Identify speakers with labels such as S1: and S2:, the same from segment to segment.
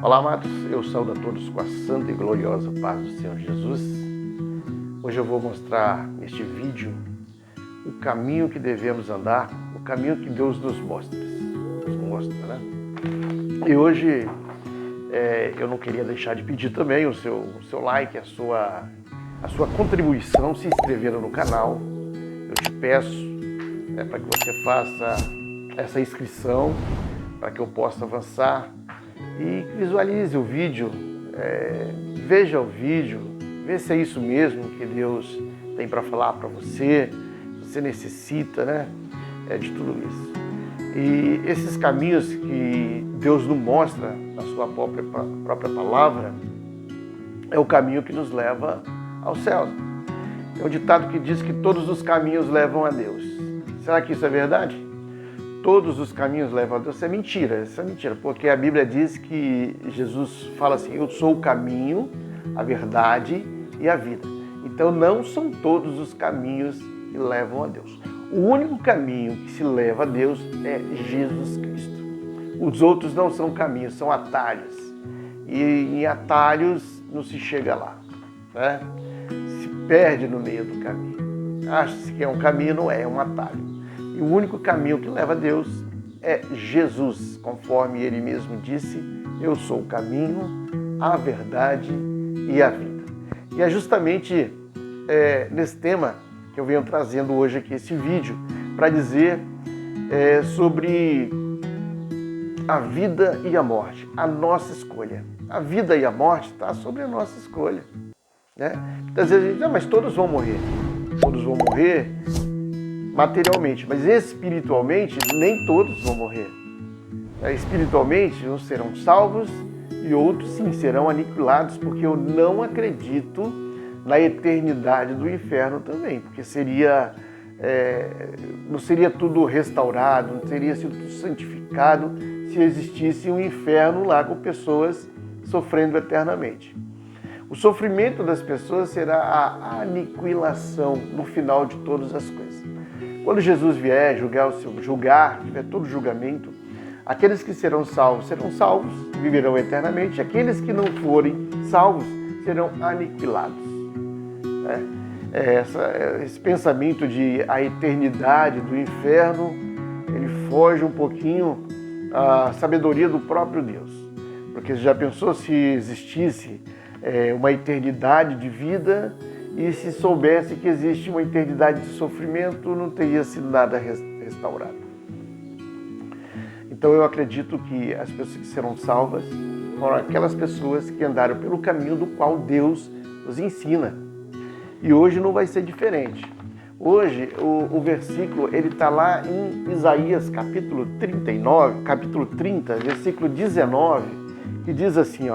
S1: Olá, amados, eu saúdo a todos com a santa e gloriosa paz do Senhor Jesus. Hoje eu vou mostrar neste vídeo o caminho que devemos andar, o caminho que Deus nos mostra, né? E hoje eu não queria deixar de pedir também o seu like, a sua contribuição, se inscrevendo no canal. Eu te peço para que você faça essa inscrição, para que eu possa avançar e visualize o vídeo, veja o vídeo, vê se é isso mesmo que Deus tem para falar para você, se você necessita, né, de tudo isso. E esses caminhos que Deus nos mostra na sua própria palavra é o caminho que nos leva ao céu. É um ditado que diz que todos os caminhos levam a Deus. Será que isso é verdade? Todos os caminhos levam a Deus. Isso é mentira, porque a Bíblia diz que Jesus fala assim: eu sou o caminho, a verdade e a vida. Então não são todos os caminhos que levam a Deus. O único caminho que se leva a Deus é Jesus Cristo. Os outros não são caminhos, são atalhos. E em atalhos não se chega lá, né? Se perde no meio do caminho. Acha-se que é um caminho, não é, é um atalho. E o único caminho que leva a Deus é Jesus, conforme ele mesmo disse: eu sou o caminho, a verdade e a vida. E é justamente nesse tema que eu venho trazendo hoje aqui esse vídeo, para dizer sobre a vida e a morte, a nossa escolha. A vida e a morte está sobre a nossa escolha, né? Muitas vezes a gente diz: mas todos vão morrer. Todos vão morrer materialmente, mas espiritualmente nem todos vão morrer. Espiritualmente uns serão salvos e outros sim serão aniquilados, porque eu não acredito na eternidade do inferno também, porque não seria tudo restaurado, não teria sido tudo santificado se existisse um inferno lá com pessoas sofrendo eternamente. O sofrimento das pessoas será a aniquilação no final de todas as coisas. Quando Jesus vier julgar, tiver todo julgamento, aqueles que serão salvos, viverão eternamente. Aqueles que não forem salvos serão aniquilados. Esse pensamento de a eternidade do inferno, ele foge um pouquinho à sabedoria do próprio Deus. Porque você já pensou se existisse uma eternidade de vida, e se soubesse que existe uma eternidade de sofrimento, não teria sido nada restaurado. Então eu acredito que as pessoas que serão salvas foram aquelas pessoas que andaram pelo caminho do qual Deus nos ensina. E hoje não vai ser diferente. Hoje o versículo ele está lá em Isaías capítulo 30, versículo 19, que diz assim: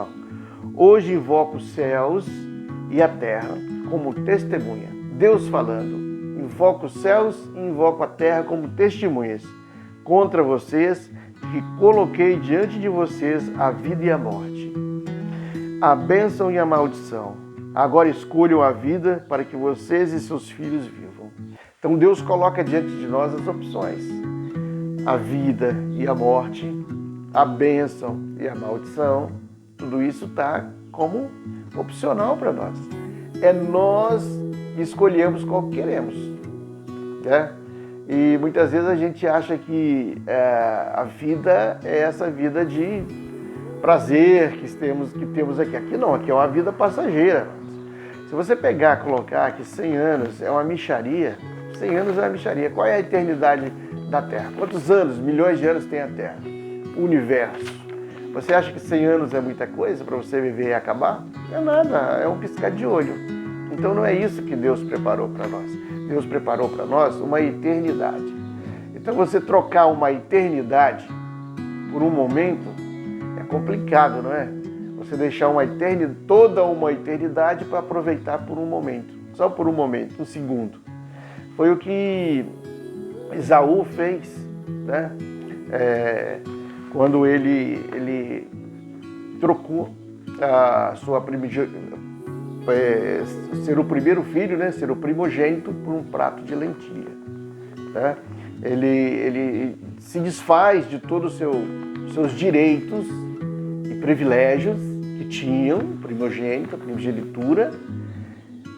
S1: hoje invoco os céus e a terra como testemunha. Deus falando: invoco os céus e invoco a terra como testemunhas contra vocês, que coloquei diante de vocês a vida e a morte, a bênção e a maldição. Agora escolham a vida para que vocês e seus filhos vivam. Então Deus coloca diante de nós as opções: a vida e a morte, a bênção e a maldição. Tudo isso está como opcional para nós. É nós que escolhemos qual que queremos, né? E muitas vezes a gente acha que a vida é essa vida de prazer que temos aqui. Aqui não, aqui é uma vida passageira. Se você pegar e colocar que 100 anos é uma mixaria, 100 anos é uma mixaria. Qual é a eternidade da Terra? Quantos anos, milhões de anos tem a Terra? O universo. Você acha que 100 anos é muita coisa para você viver e acabar? Não é nada, é um piscar de olho. Então não é isso que Deus preparou para nós. Deus preparou para nós uma eternidade. Então você trocar uma eternidade por um momento é complicado, não é? Você deixar toda uma eternidade para aproveitar por um momento. Só por um momento, um segundo. Foi o que Esaú fez, né? Quando ele trocou a sua ser o primeiro filho, né, ser o primogênito, por um prato de lentilha, né? Ele se desfaz de todos os seus direitos e privilégios que tinham, primogenitura,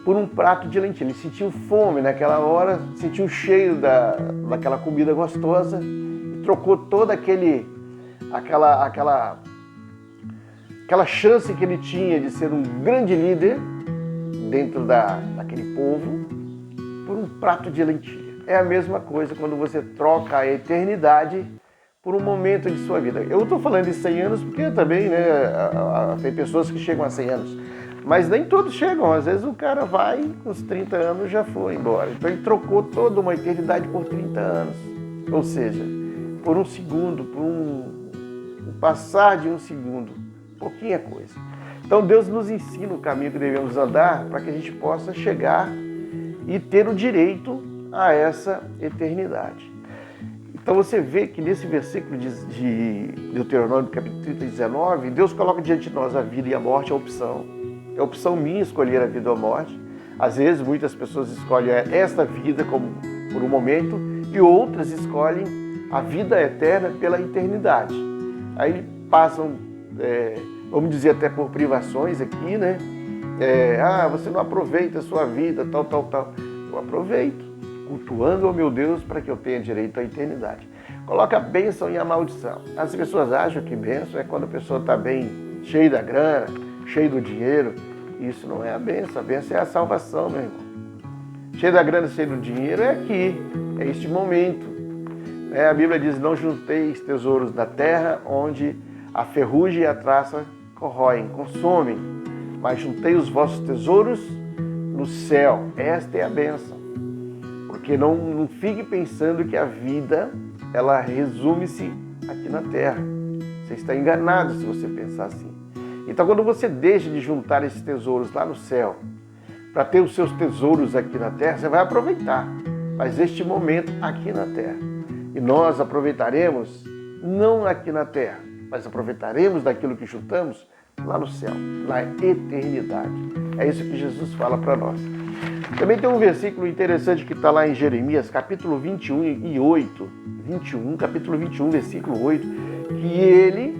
S1: por um prato de lentilha. Eles sentiam fome naquela hora, sentiam o cheiro daquela comida gostosa e trocou toda aquela chance que ele tinha de ser um grande líder dentro daquele povo por um prato de lentilha. É a mesma coisa quando você troca a eternidade por um momento de sua vida. Eu estou falando de 100 anos porque também, né, tem pessoas que chegam a 100 anos, mas nem todos chegam. Às vezes o cara vai, com os 30 anos já foi embora. Então ele trocou toda uma eternidade por 30 anos. Ou seja, por um segundo, por um passar de um segundo, pouquinha coisa. Então Deus nos ensina o caminho que devemos andar para que a gente possa chegar e ter o direito a essa eternidade. Então você vê que nesse versículo de Deuteronômio, capítulo 30, 19, Deus coloca diante de nós a vida e a morte, a opção. É a opção minha escolher a vida ou a morte. Às vezes muitas pessoas escolhem esta vida como por um momento e outras escolhem a vida eterna pela eternidade. Aí passam, vamos dizer até por privações aqui, né? Você não aproveita a sua vida, tal. Eu aproveito, cultuando ao meu Deus para que eu tenha direito à eternidade. Coloca a bênção e a maldição. As pessoas acham que bênção é quando a pessoa está bem, cheia da grana, cheia do dinheiro. Isso não é a bênção é a salvação, meu irmão. Cheio da grana, cheio do dinheiro é aqui, é este momento. A Bíblia diz, não junteis tesouros na terra, onde a ferrugem e a traça corroem, consomem, mas juntei os vossos tesouros no céu. Esta é a bênção. Porque não fique pensando que a vida, ela resume-se aqui na terra. Você está enganado se você pensar assim. Então, quando você deixa de juntar esses tesouros lá no céu, para ter os seus tesouros aqui na terra, você vai aproveitar. Mas este momento aqui na terra. E nós aproveitaremos, não aqui na terra, mas aproveitaremos daquilo que juntamos lá no céu, na eternidade. É isso que Jesus fala para nós. Também tem um versículo interessante que está lá em Jeremias, capítulo 21, capítulo 21, versículo 8, que ele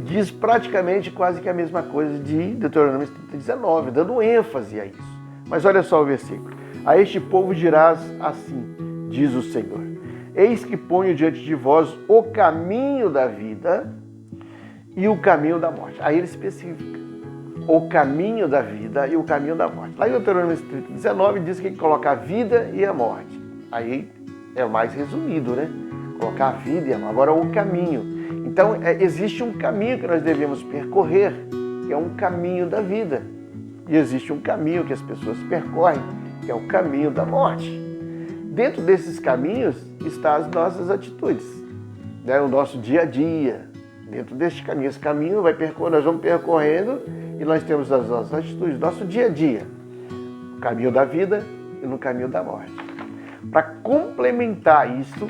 S1: diz praticamente quase que a mesma coisa de Deuteronômio 19, dando ênfase a isso. Mas olha só o versículo. A este povo dirás assim, diz o Senhor, eis que ponho diante de vós o caminho da vida e o caminho da morte. Aí ele especifica o caminho da vida e o caminho da morte. Lá em Deuteronômio 19 diz que coloca a vida e a morte. Aí é mais resumido, né? Colocar a vida e a morte. Agora o caminho. Então existe um caminho que nós devemos percorrer, que é um caminho da vida. E existe um caminho que as pessoas percorrem, que é o caminho da morte. Dentro desses caminhos estão as nossas atitudes, né? O nosso dia a dia. Dentro deste caminho, esse caminho nós vamos percorrendo e nós temos as nossas atitudes, nosso dia a dia. No caminho da vida e no caminho da morte. Para complementar isso,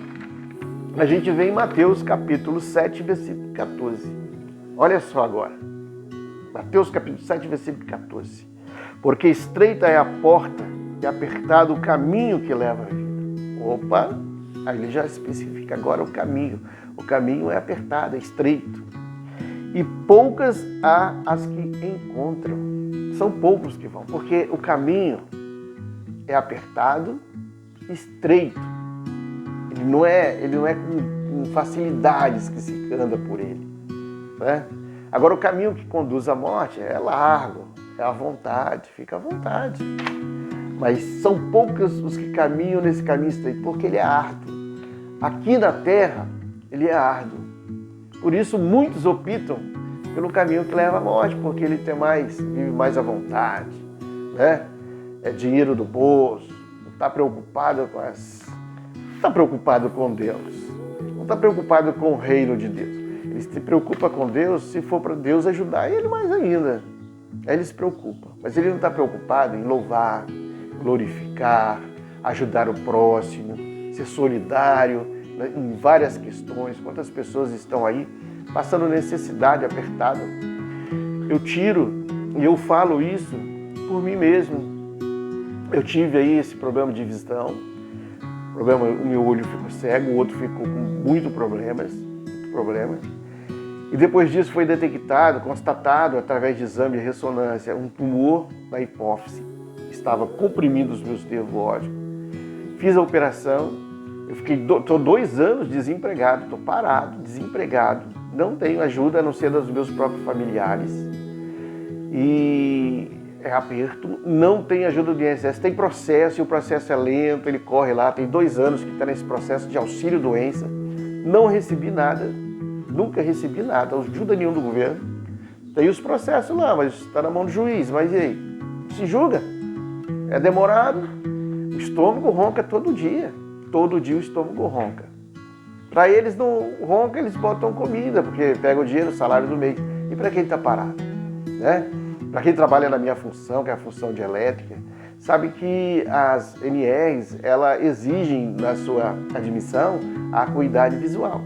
S1: a gente vê em Mateus capítulo 7, versículo 14. Olha só agora. Mateus capítulo 7, versículo 14. Porque estreita é a porta e apertado o caminho que leva à vida. Opa! Aí ele já especifica agora o caminho. O caminho é apertado, é estreito. E poucas há as que encontram. São poucos que vão, porque o caminho é apertado, estreito. Ele não é com facilidades que se anda por ele, né? Agora o caminho que conduz à morte é largo, é à vontade, fica à vontade. Mas são poucos os que caminham nesse caminho estreito, porque ele é árduo. Aqui na terra, ele é árduo. Por isso muitos optam pelo caminho que leva à morte, porque ele vive mais à vontade, né? É dinheiro do bolso, não está preocupado não está preocupado com Deus, não está preocupado com o reino de Deus. Ele se preocupa com Deus se for para Deus ajudar ele mais ainda. Aí ele se preocupa, mas ele não está preocupado em louvar, glorificar, ajudar o próximo, ser solidário, né, em várias questões. Quantas pessoas estão aí passando necessidade, apertada. Eu tiro e eu falo isso por mim mesmo. Eu tive aí esse problema de visão. O meu olho ficou cego, o outro ficou com muitos problemas. E depois disso foi detectado, constatado através de exame de ressonância, um tumor na hipófise. Estava comprimindo os meus nervos ópticos. Fiz a operação, eu estou 2 anos desempregado, estou parado, desempregado. Não tenho ajuda a não ser dos meus próprios familiares. E é aperto, não tem ajuda do INSS, tem processo e o processo é lento, ele corre lá, tem 2 anos que está nesse processo de auxílio-doença. Não recebi nada, nunca recebi nada, ajuda nenhum do governo. Tem os processos lá, mas está na mão do juiz, mas e aí? Se julga, é demorado, o estômago ronca todo dia o estômago ronca. Para eles não ronca, eles botam comida, porque pega o dinheiro, o salário do mês. E para quem está parado? Né? Para quem trabalha na minha função, que é a função de elétrica, sabe que as NRs, ela exigem na sua admissão a acuidade visual.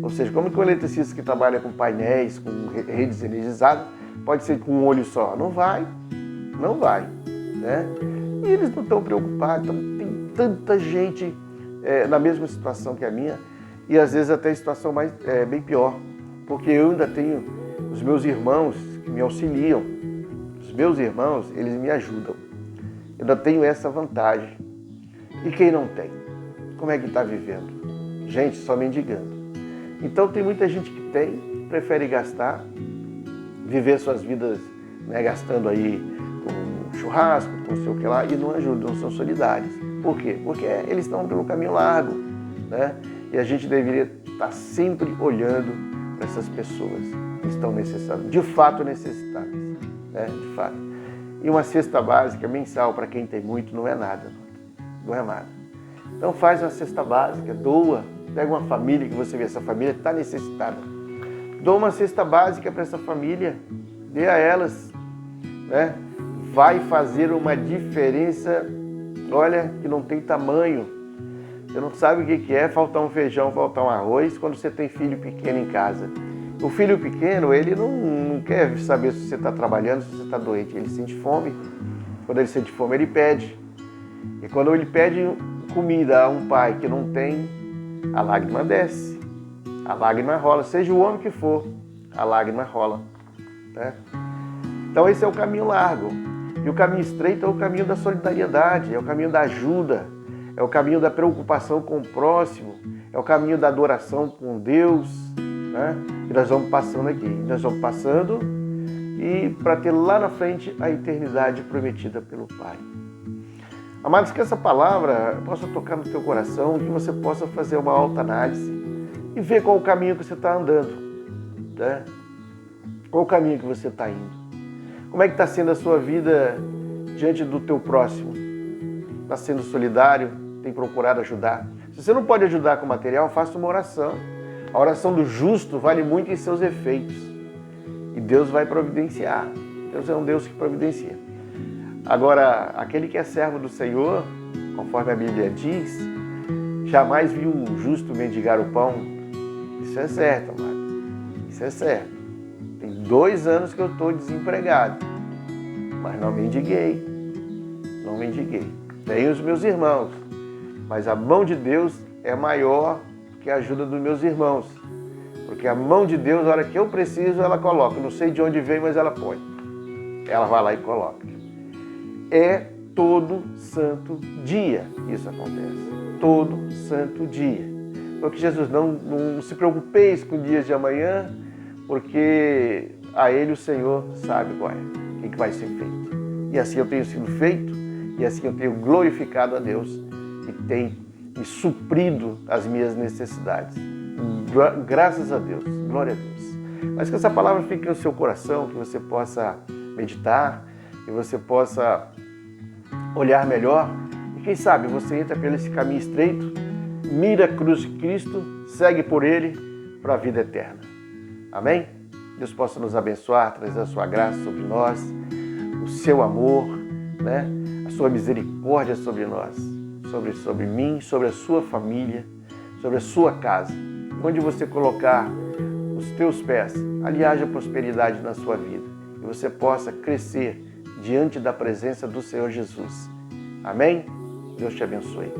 S1: Ou seja, como que o eletricista que trabalha com painéis, com redes energizadas, pode ser com um olho só? Não vai, né? E eles não estão preocupados, tem tanta gente na mesma situação que a minha, e às vezes até a situação bem pior, porque eu ainda tenho os meus irmãos que me auxiliam, os meus irmãos, eles me ajudam. Eu ainda tenho essa vantagem. E quem não tem? Como é que está vivendo? Gente, só mendigando. Então tem muita gente que tem, prefere gastar, viver suas vidas, né, gastando aí com churrasco, com sei o que lá, e não ajudam, não são solidários. Por quê? Porque eles estão pelo caminho largo, né? E a gente deveria estar sempre olhando para essas pessoas que estão necessitadas, de fato necessitadas, né? De fato. E uma cesta básica mensal para quem tem muito não é nada, não é nada. Então faz uma cesta básica, doa, pega uma família que você vê, essa família está necessitada. Doa uma cesta básica para essa família, dê a elas, né? Vai fazer uma diferença, olha, que não tem tamanho. Você não sabe o que é faltar um feijão, faltar um arroz quando você tem filho pequeno em casa. O filho pequeno, ele não quer saber se você está trabalhando, se você está doente. Ele sente fome. Quando ele sente fome, ele pede. E quando ele pede comida a um pai que não tem, a lágrima desce. A lágrima rola. Seja o homem que for, a lágrima rola. Né? Então esse é o caminho largo. E o caminho estreito é o caminho da solidariedade, é o caminho da ajuda, é o caminho da preocupação com o próximo, é o caminho da adoração com Deus, né? E nós vamos passando aqui, nós vamos passando e para ter lá na frente a eternidade prometida pelo Pai. Amados, que essa palavra possa tocar no teu coração, que você possa fazer uma autoanálise e ver qual o caminho que você está andando, né? Qual o caminho que você está indo. Como é que está sendo a sua vida diante do teu próximo? Está sendo solidário? Tem procurado ajudar? Se você não pode ajudar com material, faça uma oração. A oração do justo vale muito em seus efeitos. E Deus vai providenciar. Deus é um Deus que providencia. Agora, aquele que é servo do Senhor, conforme a Bíblia diz, jamais viu um justo mendigar o pão. Isso é certo, amado. Isso é certo. Tem 2 anos que eu estou desempregado, mas não mendiguei. Não mendiguei. Tenho os meus irmãos, mas a mão de Deus é maior que a ajuda dos meus irmãos. Porque a mão de Deus, na hora que eu preciso, ela coloca. Não sei de onde vem, mas ela põe. Ela vai lá e coloca. É todo santo dia isso acontece. Todo santo dia. Porque Jesus não se preocupeis com dias de amanhã, porque a Ele o Senhor sabe qual é, o que vai ser feito. E assim eu tenho sido feito, e assim eu tenho glorificado a Deus, e tem me suprido as minhas necessidades. Graças a Deus, glória a Deus. Mas que essa palavra fique no seu coração, que você possa meditar, que você possa olhar melhor, e quem sabe você entra por esse caminho estreito, mira a cruz de Cristo, segue por Ele para a vida eterna. Amém? Deus possa nos abençoar, trazer a sua graça sobre nós, o seu amor, né? A sua misericórdia sobre nós, sobre mim, sobre a sua família, sobre a sua casa. Onde você colocar os teus pés, ali haja prosperidade na sua vida. E você possa crescer diante da presença do Senhor Jesus. Amém? Deus te abençoe.